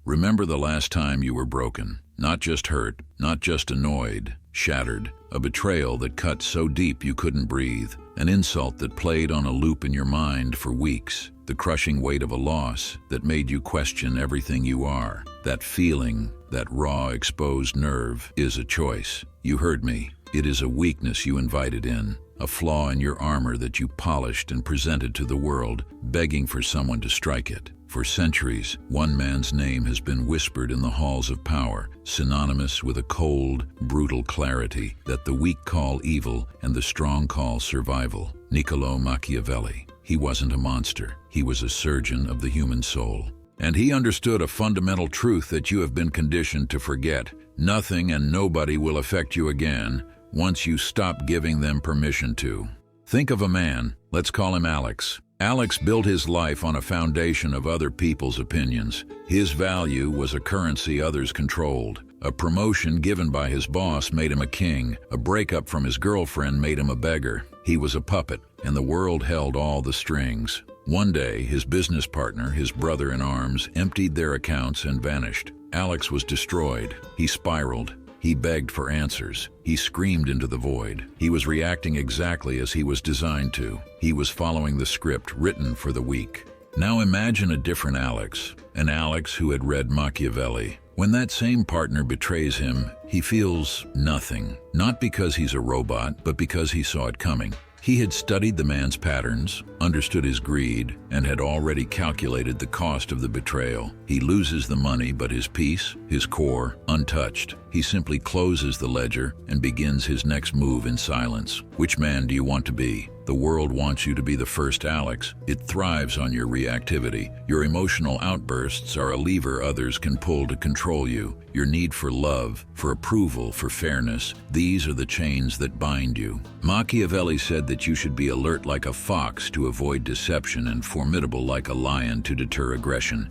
Remember the last time you were broken, not just hurt, not just annoyed, shattered, a betrayal that cut so deep you couldn't breathe, an insult that played on a loop in your mind for weeks, the crushing weight of a loss that made you question everything you are. That feeling, that raw, exposed nerve, is a choice. You heard me. It is a weakness you invited in, a flaw in your armor that you polished and presented to the world, begging for someone to strike it. For centuries, one man's name has been whispered in the halls of power, synonymous with a cold, brutal clarity that the weak call evil and the strong call survival. Niccolò Machiavelli. He wasn't a monster. He was a surgeon of the human soul. And he understood a fundamental truth that you have been conditioned to forget. Nothing and nobody will affect you again once you stop giving them permission to. Think of a man, let's call him Alex. Alex built his life on a foundation of other people's opinions. His value was a currency others controlled. A promotion given by his boss made him a king. A breakup from his girlfriend made him a beggar. He was a puppet, and the world held all the strings. One day, his business partner, his brother in arms, emptied their accounts and vanished. Alex was destroyed. He spiraled. He begged for answers. He screamed into the void. He was reacting exactly as he was designed to. He was following the script written for the weak. Now imagine a different Alex, an Alex who had read Machiavelli. When that same partner betrays him, he feels nothing. Not because he's a robot, but because he saw it coming. He had studied the man's patterns, understood his greed, and had already calculated the cost of the betrayal. He loses the money, but his peace, his core, untouched. He simply closes the ledger and begins his next move in silence. Which man do you want to be? The world wants you to be the first Alex. It thrives on your reactivity. Your emotional outbursts are a lever others can pull to control you. Your need for love, for approval, for fairness, these are the chains that bind you. Machiavelli said that you should be alert like a fox to avoid deception and formidable like a lion to deter aggression.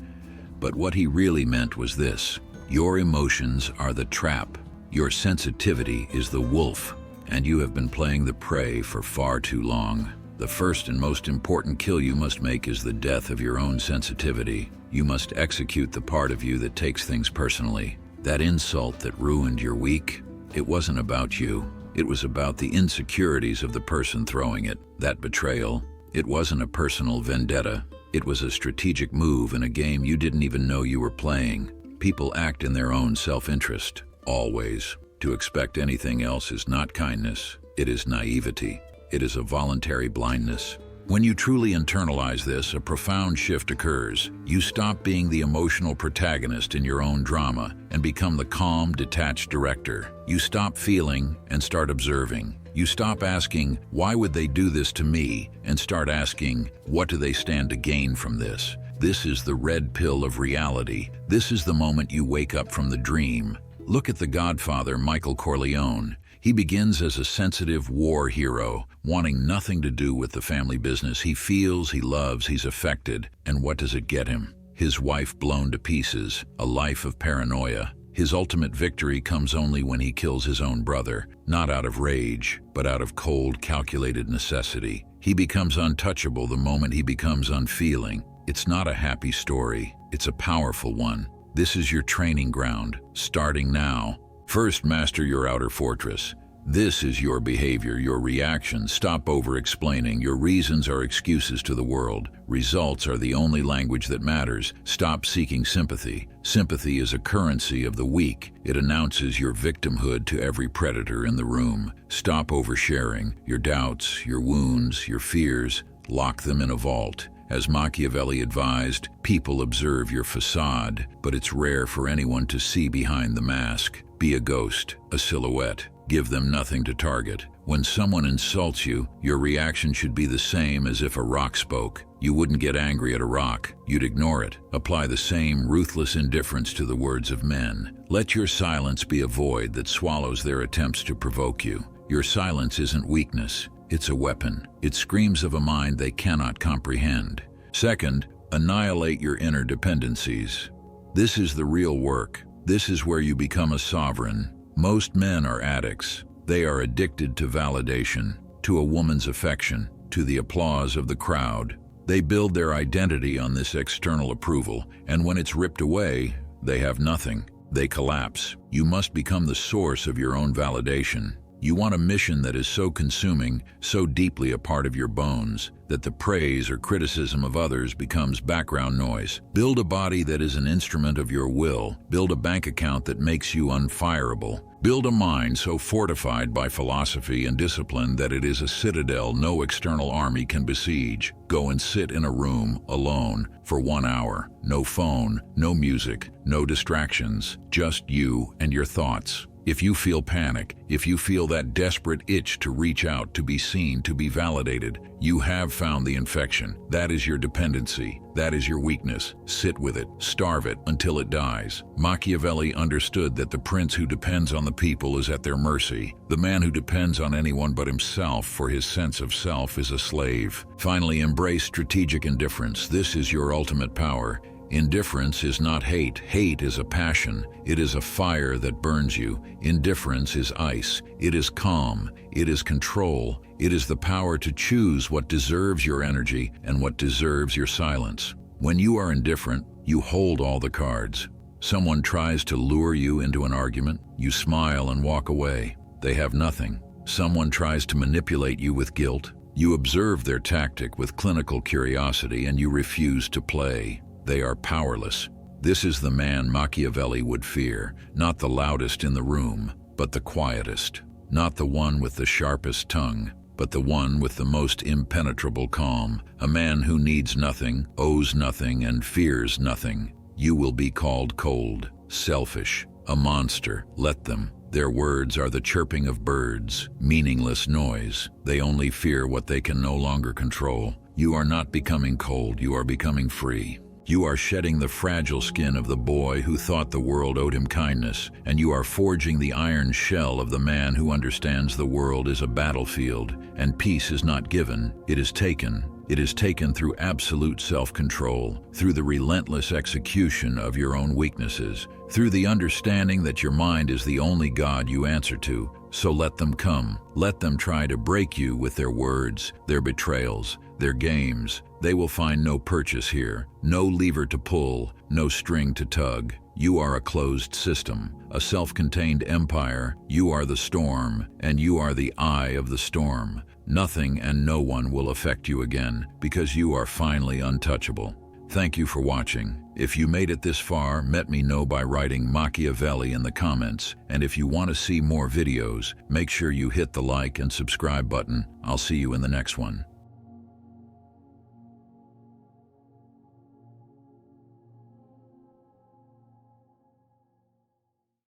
But what he really meant was this: your emotions are the trap. Your sensitivity is the wolf. And you have been playing the prey for far too long. The first and most important kill you must make is the death of your own sensitivity. You must execute the part of you that takes things personally. That insult that ruined your week, it wasn't about you. It was about the insecurities of the person throwing it. That betrayal, it wasn't a personal vendetta. It was a strategic move in a game you didn't even know you were playing. People act in their own self-interest, always. To expect anything else is not kindness. It is naivety. It is a voluntary blindness. When you truly internalize this, a profound shift occurs. You stop being the emotional protagonist in your own drama and become the calm, detached director. You stop feeling and start observing. You stop asking, why would they do this to me? And start asking, what do they stand to gain from this? This is the red pill of reality. This is the moment you wake up from the dream. Look at the Godfather, Michael Corleone. He begins as a sensitive war hero, wanting nothing to do with the family business. He feels, he loves, he's affected. And what does it get him? His wife blown to pieces, a life of paranoia. His ultimate victory comes only when he kills his own brother, not out of rage, but out of cold, calculated necessity. He becomes untouchable the moment he becomes unfeeling. It's not a happy story, it's a powerful one. This is your training ground, starting now. First, master your outer fortress. This is your behavior, your reactions. Stop over-explaining. Your reasons are excuses to the world. Results are the only language that matters. Stop seeking sympathy. Sympathy is a currency of the weak. It announces your victimhood to every predator in the room. Stop oversharing. Your doubts, your wounds, your fears, lock them in a vault. As Machiavelli advised, people observe your facade, but it's rare for anyone to see behind the mask. Be a ghost, a silhouette. Give them nothing to target. When someone insults you, your reaction should be the same as if a rock spoke. You wouldn't get angry at a rock. You'd ignore it. Apply the same ruthless indifference to the words of men. Let your silence be a void that swallows their attempts to provoke you. Your silence isn't weakness. It's a weapon. It screams of a mind they cannot comprehend. Second, annihilate your inner dependencies. This is the real work. This is where you become a sovereign. Most men are addicts. They are addicted to validation, to a woman's affection, to the applause of the crowd. They build their identity on this external approval, and when it's ripped away, They have nothing. They collapse. You must become the source of your own validation. You want a mission that is so consuming, so deeply a part of your bones, that the praise or criticism of others becomes background noise. Build a body that is an instrument of your will. Build a bank account that makes you unfireable. Build a mind so fortified by philosophy and discipline that it is a citadel no external army can besiege. Go and sit in a room, alone, for 1 hour. No phone, no music, no distractions, just you and your thoughts. If you feel panic, if you feel that desperate itch to reach out, to be seen, to be validated, you have found the infection. That is your dependency. That is your weakness. Sit with it. Starve it until it dies. Machiavelli understood that the prince who depends on the people is at their mercy. The man who depends on anyone but himself for his sense of self is a slave. Finally, embrace strategic indifference. This is your ultimate power. Indifference is not hate. Hate is a passion. It is a fire that burns you. Indifference is ice. It is calm. It is control. It is the power to choose what deserves your energy and what deserves your silence. When you are indifferent, you hold all the cards. Someone tries to lure you into an argument, you smile and walk away. They have nothing. Someone tries to manipulate you with guilt. You observe their tactic with clinical curiosity and you refuse to play. They are powerless. This is the man Machiavelli would fear, not the loudest in the room, but the quietest. Not the one with the sharpest tongue, but the one with the most impenetrable calm. A man who needs nothing, owes nothing, and fears nothing. You will be called cold, selfish, a monster. Let them. Their words are the chirping of birds, meaningless noise. They only fear what they can no longer control. You are not becoming cold, you are becoming free. You are shedding the fragile skin of the boy who thought the world owed him kindness, and you are forging the iron shell of the man who understands the world is a battlefield, and peace is not given, it is taken. It is taken through absolute self-control, through the relentless execution of your own weaknesses, through the understanding that your mind is the only God you answer to. So let them come. Let them try to break you with their words, their betrayals, their games. They will find no purchase here, no lever to pull, no string to tug. You are a closed system, a self-contained empire. You are the storm, and you are the eye of the storm. Nothing and no one will affect you again, because you are finally untouchable. Thank you for watching. If you made it this far, let me know by writing Machiavelli in the comments. And if you want to see more videos, make sure you hit the like and subscribe button. I'll see you in the next one.